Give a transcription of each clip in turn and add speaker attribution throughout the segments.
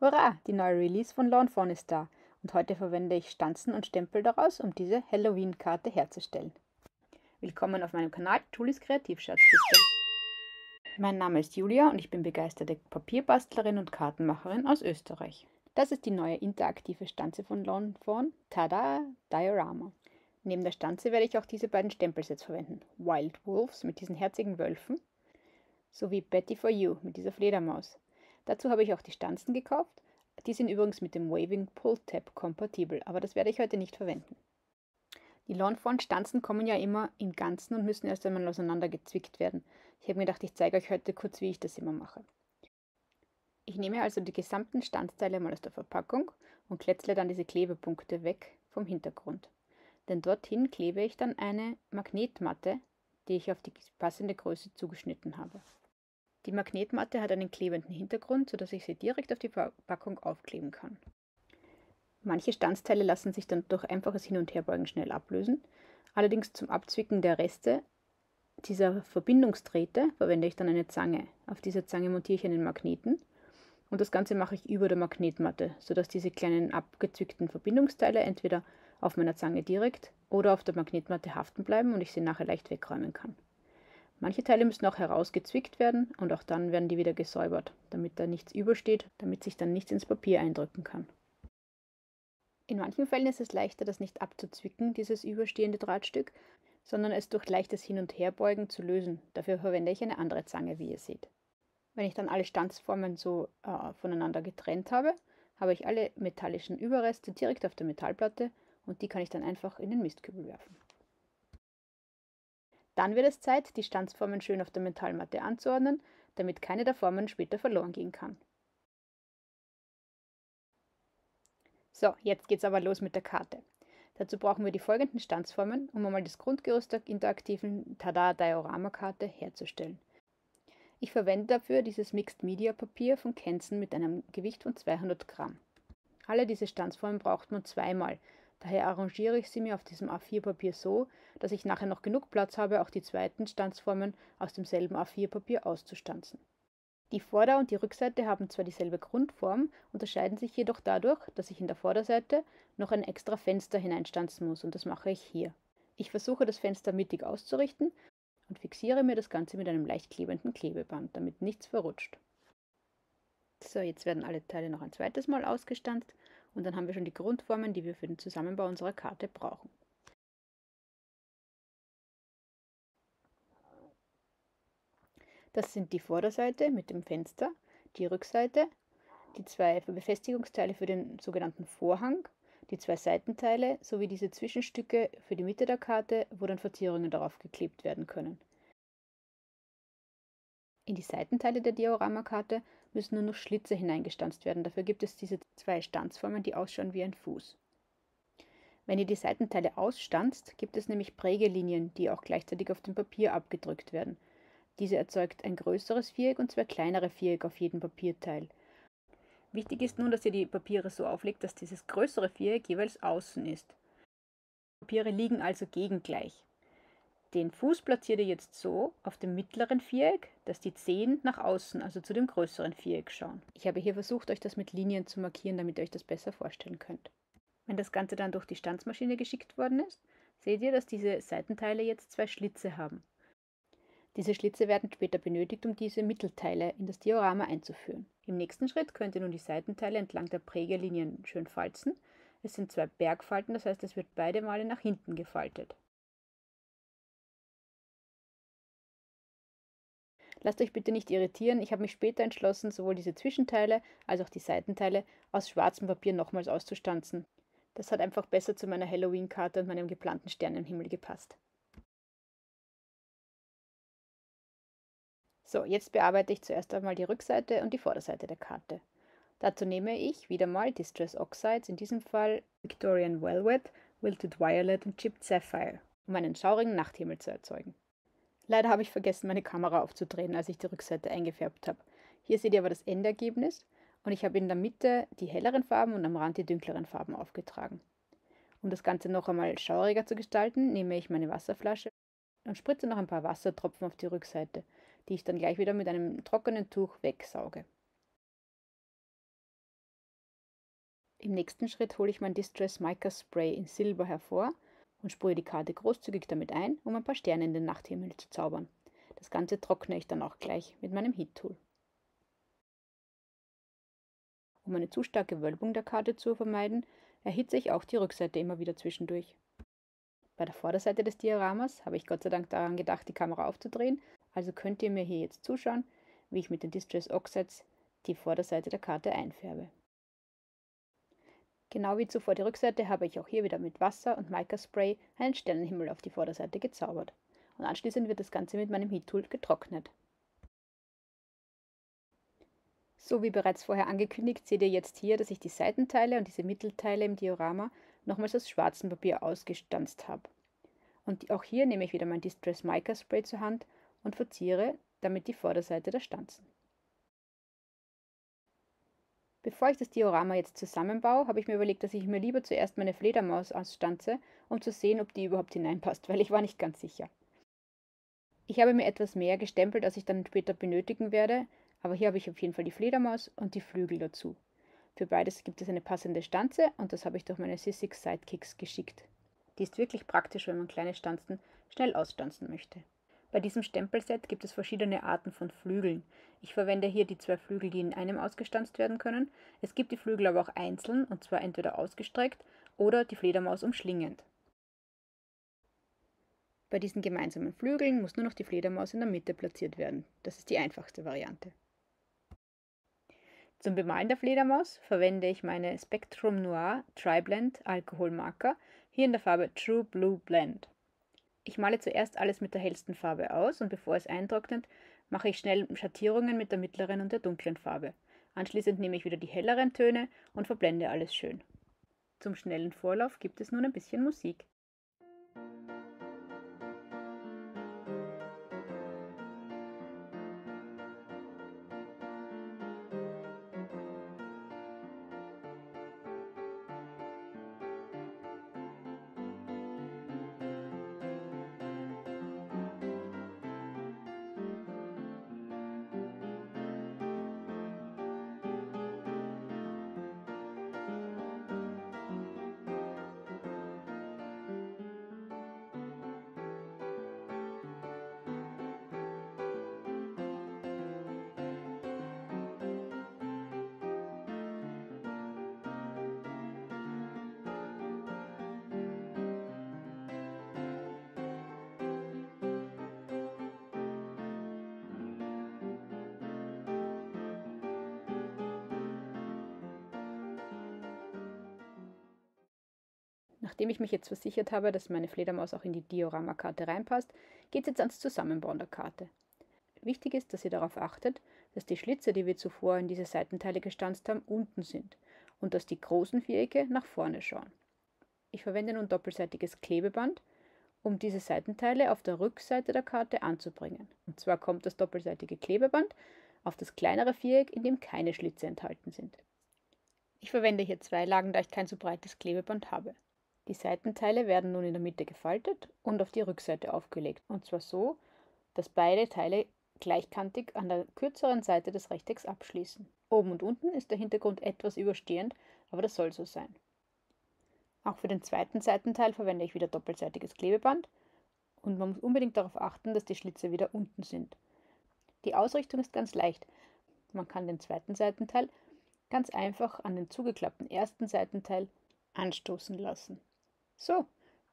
Speaker 1: Hurra! Die neue Release von Lawn Fawn ist da und heute verwende ich Stanzen und Stempel daraus, um diese Halloween-Karte herzustellen. Willkommen auf meinem Kanal Julis Kreativschatzkiste. Mein Name ist Julia und ich bin begeisterte Papierbastlerin und Kartenmacherin aus Österreich. Das ist die neue interaktive Stanze von Lawn Fawn, Tada! Diorama. Neben der Stanze werde ich auch diese beiden Stempelsets verwenden. Wild Wolves mit diesen herzigen Wölfen sowie Betty for You mit dieser Fledermaus. Dazu habe ich auch die Stanzen gekauft. Die sind übrigens mit dem Waving Pull Tab kompatibel, aber das werde ich heute nicht verwenden. Die Lawn Fawn Stanzen kommen ja immer im Ganzen und müssen erst einmal auseinandergezwickt werden. Ich habe mir gedacht, ich zeige euch heute kurz, wie ich das immer mache. Ich nehme also die gesamten Stanzteile mal aus der Verpackung und klettle dann diese Klebepunkte weg vom Hintergrund. Denn dorthin klebe ich dann eine Magnetmatte, die ich auf die passende Größe zugeschnitten habe. Die Magnetmatte hat einen klebenden Hintergrund, sodass ich sie direkt auf die Verpackung aufkleben kann. Manche Stanzteile lassen sich dann durch einfaches Hin- und Herbeugen schnell ablösen. Allerdings zum Abzwicken der Reste dieser Verbindungsdrähte verwende ich dann eine Zange. Auf dieser Zange montiere ich einen Magneten und das Ganze mache ich über der Magnetmatte, sodass diese kleinen abgezwickten Verbindungsteile entweder auf meiner Zange direkt oder auf der Magnetmatte haften bleiben und ich sie nachher leicht wegräumen kann. Manche Teile müssen auch herausgezwickt werden und auch dann werden die wieder gesäubert, damit da nichts übersteht, damit sich dann nichts ins Papier eindrücken kann. In manchen Fällen ist es leichter, das nicht abzuzwicken, dieses überstehende Drahtstück, sondern es durch leichtes Hin- und Herbeugen zu lösen. Dafür verwende ich eine andere Zange, wie ihr seht. Wenn ich dann alle Stanzformen so voneinander getrennt habe, habe ich alle metallischen Überreste direkt auf der Metallplatte und die kann ich dann einfach in den Mistkübel werfen. Dann wird es Zeit, die Stanzformen schön auf der Metallmatte anzuordnen, damit keine der Formen später verloren gehen kann. So, jetzt geht's aber los mit der Karte. Dazu brauchen wir die folgenden Stanzformen, um einmal das Grundgerüst der interaktiven Tada Diorama Karte herzustellen. Ich verwende dafür dieses Mixed Media Papier von Canson mit einem Gewicht von 200 Gramm. Alle diese Stanzformen braucht man zweimal, daher arrangiere ich sie mir auf diesem A4-Papier so, dass ich nachher noch genug Platz habe, auch die zweiten Stanzformen aus demselben A4-Papier auszustanzen. Die Vorder- und die Rückseite haben zwar dieselbe Grundform, unterscheiden sich jedoch dadurch, dass ich in der Vorderseite noch ein extra Fenster hineinstanzen muss und das mache ich hier. Ich versuche das Fenster mittig auszurichten und fixiere mir das Ganze mit einem leicht klebenden Klebeband, damit nichts verrutscht. So, jetzt werden alle Teile noch ein zweites Mal ausgestanzt und dann haben wir schon die Grundformen, die wir für den Zusammenbau unserer Karte brauchen. Das sind die Vorderseite mit dem Fenster, die Rückseite, die zwei Befestigungsteile für den sogenannten Vorhang, die zwei Seitenteile sowie diese Zwischenstücke für die Mitte der Karte, wo dann Verzierungen darauf geklebt werden können. In die Seitenteile der Dioramakarte müssen nur noch Schlitze hineingestanzt werden. Dafür gibt es diese zwei Stanzformen, die ausschauen wie ein Fuß. Wenn ihr die Seitenteile ausstanzt, gibt es nämlich Prägelinien, die auch gleichzeitig auf dem Papier abgedrückt werden. Diese erzeugt ein größeres Viereck und zwei kleinere Viereck auf jedem Papierteil. Wichtig ist nun, dass ihr die Papiere so auflegt, dass dieses größere Viereck jeweils außen ist. Die Papiere liegen also gegengleich. Den Fuß platziert ihr jetzt so auf dem mittleren Viereck, dass die Zehen nach außen, also zu dem größeren Viereck schauen. Ich habe hier versucht, euch das mit Linien zu markieren, damit ihr euch das besser vorstellen könnt. Wenn das Ganze dann durch die Stanzmaschine geschickt worden ist, seht ihr, dass diese Seitenteile jetzt zwei Schlitze haben. Diese Schlitze werden später benötigt, um diese Mittelteile in das Diorama einzuführen. Im nächsten Schritt könnt ihr nun die Seitenteile entlang der Prägelinien schön falzen. Es sind zwei Bergfalten, das heißt, es wird beide Male nach hinten gefaltet. Lasst euch bitte nicht irritieren, ich habe mich später entschlossen, sowohl diese Zwischenteile als auch die Seitenteile aus schwarzem Papier nochmals auszustanzen. Das hat einfach besser zu meiner Halloween-Karte und meinem geplanten Sternenhimmel gepasst. So, jetzt bearbeite ich zuerst einmal die Rückseite und die Vorderseite der Karte. Dazu nehme ich wieder mal Distress Oxides, in diesem Fall Victorian Velvet, Wilted Violet und Chipped Sapphire, um einen schaurigen Nachthimmel zu erzeugen. Leider habe ich vergessen, meine Kamera aufzudrehen, als ich die Rückseite eingefärbt habe. Hier seht ihr aber das Endergebnis und ich habe in der Mitte die helleren Farben und am Rand die dunkleren Farben aufgetragen. Um das Ganze noch einmal schauriger zu gestalten, nehme ich meine Wasserflasche und spritze noch ein paar Wassertropfen auf die Rückseite, die ich dann gleich wieder mit einem trockenen Tuch wegsauge. Im nächsten Schritt hole ich mein Distress Mica Spray in Silber hervor und sprühe die Karte großzügig damit ein, um ein paar Sterne in den Nachthimmel zu zaubern. Das Ganze trockne ich dann auch gleich mit meinem Heat Tool. Um eine zu starke Wölbung der Karte zu vermeiden, erhitze ich auch die Rückseite immer wieder zwischendurch. Bei der Vorderseite des Dioramas habe ich Gott sei Dank daran gedacht, die Kamera aufzudrehen, also könnt ihr mir hier jetzt zuschauen, wie ich mit den Distress Oxides die Vorderseite der Karte einfärbe. Genau wie zuvor die Rückseite habe ich auch hier wieder mit Wasser und Mica Spray einen Sternenhimmel auf die Vorderseite gezaubert. Und anschließend wird das Ganze mit meinem Heat Tool getrocknet. So wie bereits vorher angekündigt, seht ihr jetzt hier, dass ich die Seitenteile und diese Mittelteile im Diorama nochmals aus schwarzem Papier ausgestanzt habe. Und auch hier nehme ich wieder mein Distress Mica Spray zur Hand und verziere damit die Vorderseite der Stanzen. Bevor ich das Diorama jetzt zusammenbaue, habe ich mir überlegt, dass ich mir lieber zuerst meine Fledermaus ausstanze, um zu sehen, ob die überhaupt hineinpasst, weil ich war nicht ganz sicher. Ich habe mir etwas mehr gestempelt, als ich dann später benötigen werde, aber hier habe ich auf jeden Fall die Fledermaus und die Flügel dazu. Für beides gibt es eine passende Stanze und das habe ich durch meine Sizzix Sidekicks geschickt. Die ist wirklich praktisch, wenn man kleine Stanzen schnell ausstanzen möchte. Bei diesem Stempelset gibt es verschiedene Arten von Flügeln. Ich verwende hier die 2 Flügel, die in einem ausgestanzt werden können. Es gibt die Flügel aber auch einzeln, und zwar entweder ausgestreckt oder die Fledermaus umschlingend. Bei diesen gemeinsamen Flügeln muss nur noch die Fledermaus in der Mitte platziert werden. Das ist die einfachste Variante. Zum Bemalen der Fledermaus verwende ich meine Spectrum Noir Tri-Blend Alkoholmarker, hier in der Farbe True Blue Blend. Ich male zuerst alles mit der hellsten Farbe aus und bevor es eintrocknet, mache ich schnell Schattierungen mit der mittleren und der dunklen Farbe. Anschließend nehme ich wieder die helleren Töne und verblende alles schön. Zum schnellen Vorlauf gibt es nun ein bisschen Musik. Nachdem ich mich jetzt versichert habe, dass meine Fledermaus auch in die Dioramakarte reinpasst, geht es jetzt ans Zusammenbauen der Karte. Wichtig ist, dass ihr darauf achtet, dass die Schlitze, die wir zuvor in diese Seitenteile gestanzt haben, unten sind und dass die großen Vierecke nach vorne schauen. Ich verwende nun doppelseitiges Klebeband, um diese Seitenteile auf der Rückseite der Karte anzubringen. Und zwar kommt das doppelseitige Klebeband auf das kleinere Viereck, in dem keine Schlitze enthalten sind. Ich verwende hier 2 Lagen, da ich kein so breites Klebeband habe. Die Seitenteile werden nun in der Mitte gefaltet und auf die Rückseite aufgelegt, und zwar so, dass beide Teile gleichkantig an der kürzeren Seite des Rechtecks abschließen. Oben und unten ist der Hintergrund etwas überstehend, aber das soll so sein. Auch für den zweiten Seitenteil verwende ich wieder doppelseitiges Klebeband und man muss unbedingt darauf achten, dass die Schlitze wieder unten sind. Die Ausrichtung ist ganz leicht. Man kann den zweiten Seitenteil ganz einfach an den zugeklappten ersten Seitenteil anstoßen lassen. So,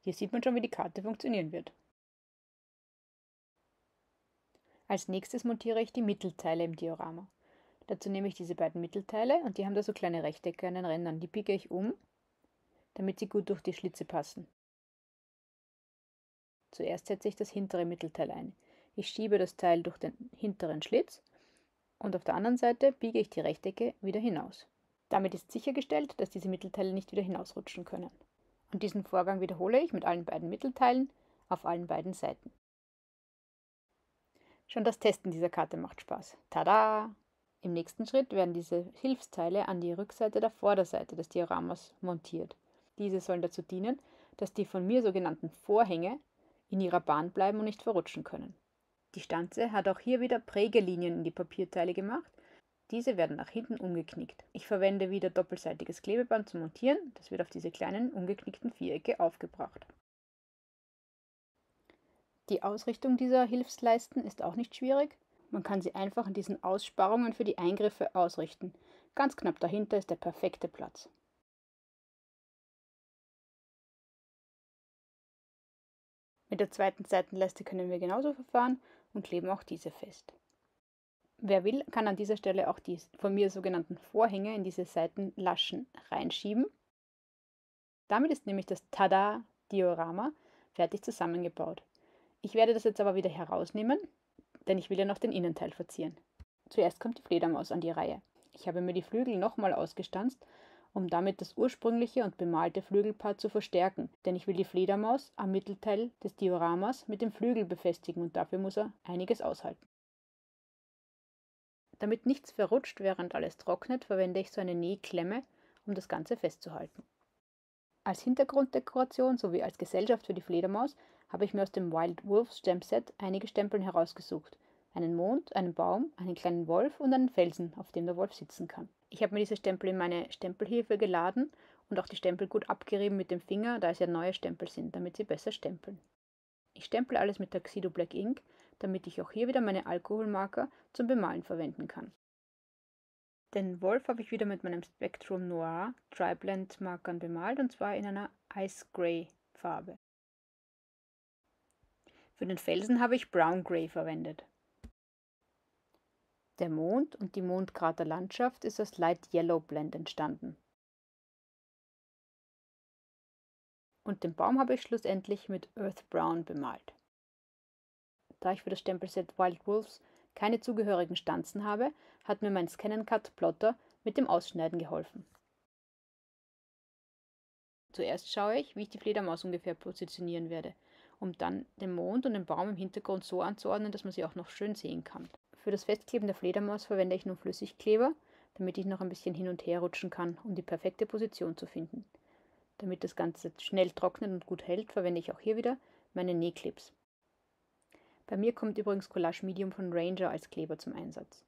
Speaker 1: hier sieht man schon, wie die Karte funktionieren wird. Als nächstes montiere ich die Mittelteile im Diorama. Dazu nehme ich diese beiden Mittelteile und die haben da so kleine Rechtecke an den Rändern. Die biege ich um, damit sie gut durch die Schlitze passen. Zuerst setze ich das hintere Mittelteil ein. Ich schiebe das Teil durch den hinteren Schlitz und auf der anderen Seite biege ich die Rechtecke wieder hinaus. Damit ist sichergestellt, dass diese Mittelteile nicht wieder hinausrutschen können. Und diesen Vorgang wiederhole ich mit allen beiden Mittelteilen auf allen beiden Seiten. Schon das Testen dieser Karte macht Spaß. Tada! Im nächsten Schritt werden diese Hilfsteile an die Rückseite der Vorderseite des Dioramas montiert. Diese sollen dazu dienen, dass die von mir sogenannten Vorhänge in ihrer Bahn bleiben und nicht verrutschen können. Die Stanze hat auch hier wieder Prägelinien in die Papierteile gemacht, Diese werden nach hinten umgeknickt. Ich verwende wieder doppelseitiges Klebeband zum Montieren. Das wird auf diese kleinen umgeknickten Vierecke aufgebracht. Die Ausrichtung dieser Hilfsleisten ist auch nicht schwierig. Man kann sie einfach an diesen Aussparungen für die Eingriffe ausrichten. Ganz knapp dahinter ist der perfekte Platz. Mit der zweiten Seitenleiste können wir genauso verfahren und kleben auch diese fest. Wer will, kann an dieser Stelle auch die von mir sogenannten Vorhänge in diese Seitenlaschen reinschieben. Damit ist nämlich das Tada-Diorama fertig zusammengebaut. Ich werde das jetzt aber wieder herausnehmen, denn ich will ja noch den Innenteil verzieren. Zuerst kommt die Fledermaus an die Reihe. Ich habe mir die Flügel nochmal ausgestanzt, um damit das ursprüngliche und bemalte Flügelpaar zu verstärken, denn ich will die Fledermaus am Mittelteil des Dioramas mit dem Flügel befestigen und dafür muss er einiges aushalten. Damit nichts verrutscht, während alles trocknet, verwende ich so eine Nähklemme, um das Ganze festzuhalten. Als Hintergrunddekoration sowie als Gesellschaft für die Fledermaus habe ich mir aus dem Wild Wolf Stampset einige Stempeln herausgesucht. Einen Mond, einen Baum, einen kleinen Wolf und einen Felsen, auf dem der Wolf sitzen kann. Ich habe mir diese Stempel in meine Stempelhilfe geladen und auch die Stempel gut abgerieben mit dem Finger, da es ja neue Stempel sind, damit sie besser stempeln. Ich stemple alles mit Tuxedo Black Ink, damit ich auch hier wieder meine Alkoholmarker zum Bemalen verwenden kann. Den Wolf habe ich wieder mit meinem Spectrum Noir Tri-Blend Markern bemalt und zwar in einer Ice Grey Farbe. Für den Felsen habe ich Brown Grey verwendet. Der Mond und die Mondkraterlandschaft ist aus Light Yellow Blend entstanden. Und den Baum habe ich schlussendlich mit Earth Brown bemalt. Da ich für das Stempelset Wild Wolves keine zugehörigen Stanzen habe, hat mir mein Scan & Cut Plotter mit dem Ausschneiden geholfen. Zuerst schaue ich, wie ich die Fledermaus ungefähr positionieren werde, um dann den Mond und den Baum im Hintergrund so anzuordnen, dass man sie auch noch schön sehen kann. Für das Festkleben der Fledermaus verwende ich nun Flüssigkleber, damit ich noch ein bisschen hin und her rutschen kann, um die perfekte Position zu finden. Damit das Ganze schnell trocknet und gut hält, verwende ich auch hier wieder meine Nähclips. Bei mir kommt übrigens Collage Medium von Ranger als Kleber zum Einsatz.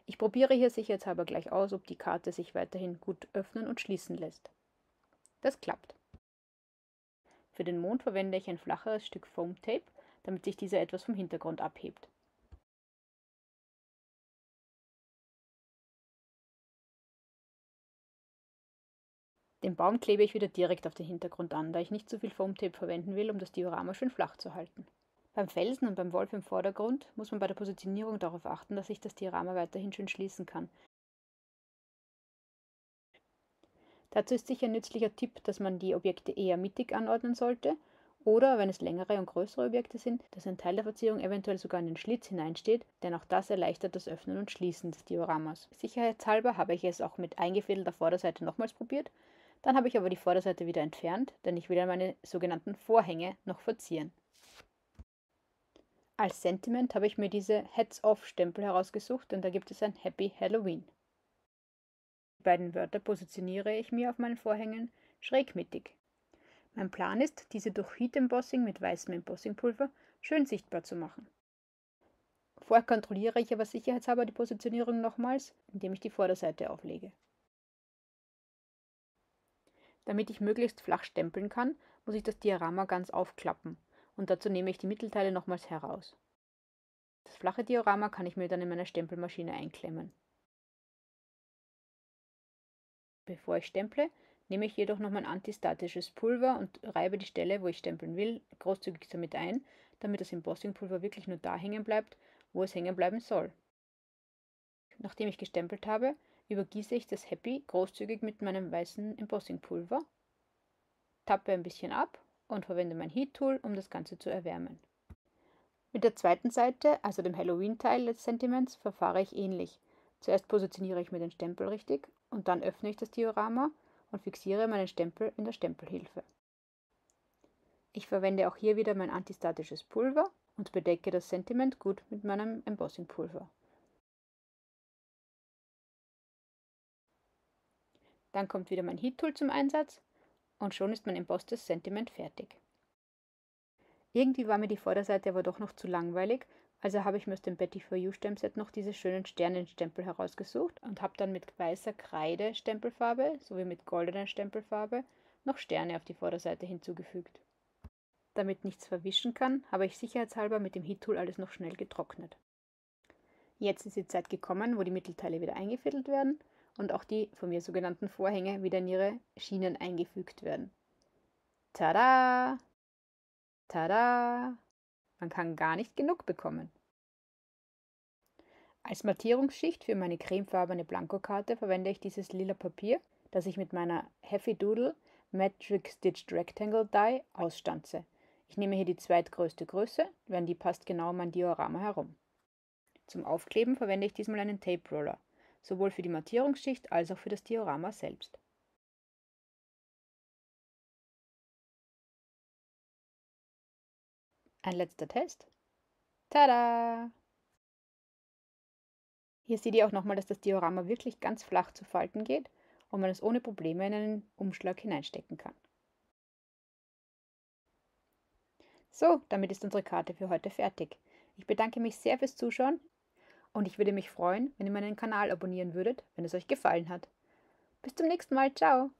Speaker 1: Ich probiere hier sicherheitshalber gleich aus, ob die Karte sich weiterhin gut öffnen und schließen lässt. Das klappt. Für den Mond verwende ich ein flacheres Stück Foam Tape, damit sich dieser etwas vom Hintergrund abhebt. Den Baum klebe ich wieder direkt auf den Hintergrund an, da ich nicht zu viel Foam Tape verwenden will, um das Diorama schön flach zu halten. Beim Felsen und beim Wolf im Vordergrund muss man bei der Positionierung darauf achten, dass sich das Diorama weiterhin schön schließen kann. Dazu ist sicher ein nützlicher Tipp, dass man die Objekte eher mittig anordnen sollte oder, wenn es längere und größere Objekte sind, dass ein Teil der Verzierung eventuell sogar in den Schlitz hineinsteht, denn auch das erleichtert das Öffnen und Schließen des Dioramas. Sicherheitshalber habe ich es auch mit eingefädelter Vorderseite nochmals probiert, dann habe ich aber die Vorderseite wieder entfernt, denn ich will ja meine sogenannten Vorhänge noch verzieren. Als Sentiment habe ich mir diese Heads-Off-Stempel herausgesucht, denn da gibt es ein Happy Halloween. Die beiden Wörter positioniere ich mir auf meinen Vorhängen schräg mittig. Mein Plan ist, diese durch Heat Embossing mit weißem Embossingpulver schön sichtbar zu machen. Vorher kontrolliere ich aber sicherheitshalber die Positionierung nochmals, indem ich die Vorderseite auflege. Damit ich möglichst flach stempeln kann, muss ich das Diorama ganz aufklappen und dazu nehme ich die Mittelteile nochmals heraus. Das flache Diorama kann ich mir dann in meiner Stempelmaschine einklemmen. Bevor ich stemple, nehme ich jedoch noch mein antistatisches Pulver und reibe die Stelle, wo ich stempeln will, großzügig damit ein, damit das Embossingpulver wirklich nur da hängen bleibt, wo es hängen bleiben soll. Nachdem ich gestempelt habe, übergieße ich das Happy großzügig mit meinem weißen Embossingpulver, tappe ein bisschen ab und verwende mein Heat Tool, um das Ganze zu erwärmen. Mit der zweiten Seite, also dem Halloween-Teil des Sentiments, verfahre ich ähnlich. Zuerst positioniere ich mir den Stempel richtig und dann öffne ich das Diorama und fixiere meinen Stempel in der Stempelhilfe. Ich verwende auch hier wieder mein antistatisches Pulver und bedecke das Sentiment gut mit meinem Embossingpulver. Dann kommt wieder mein Heat Tool zum Einsatz und schon ist mein embosstes Sentiment fertig. Irgendwie war mir die Vorderseite aber doch noch zu langweilig, Also habe ich mir aus dem Betty For You Stempelset noch diese schönen Sternenstempel herausgesucht und habe dann mit weißer Kreide Stempelfarbe sowie mit goldener Stempelfarbe noch Sterne auf die Vorderseite hinzugefügt. Damit nichts verwischen kann, habe ich sicherheitshalber mit dem Heat Tool alles noch schnell getrocknet. Jetzt ist die Zeit gekommen, wo die Mittelteile wieder eingefädelt werden und auch die von mir sogenannten Vorhänge wieder in ihre Schienen eingefügt werden. Tada! Tada! Man kann gar nicht genug bekommen. Als Mattierungsschicht für meine cremefarbene Blankokarte verwende ich dieses lila Papier, das ich mit meiner Heavy Doodle Metric Stitched Rectangle Die ausstanze. Ich nehme hier die zweitgrößte Größe, denn die passt genau um mein Diorama herum. Zum Aufkleben verwende ich diesmal einen Tape Roller, sowohl für die Mattierungsschicht als auch für das Diorama selbst. Ein letzter Test. Tada! Hier seht ihr auch nochmal, dass das Diorama wirklich ganz flach zu falten geht und man es ohne Probleme in einen Umschlag hineinstecken kann. So, damit ist unsere Karte für heute fertig. Ich bedanke mich sehr fürs Zuschauen und ich würde mich freuen, wenn ihr meinen Kanal abonnieren würdet, wenn es euch gefallen hat. Bis zum nächsten Mal, ciao!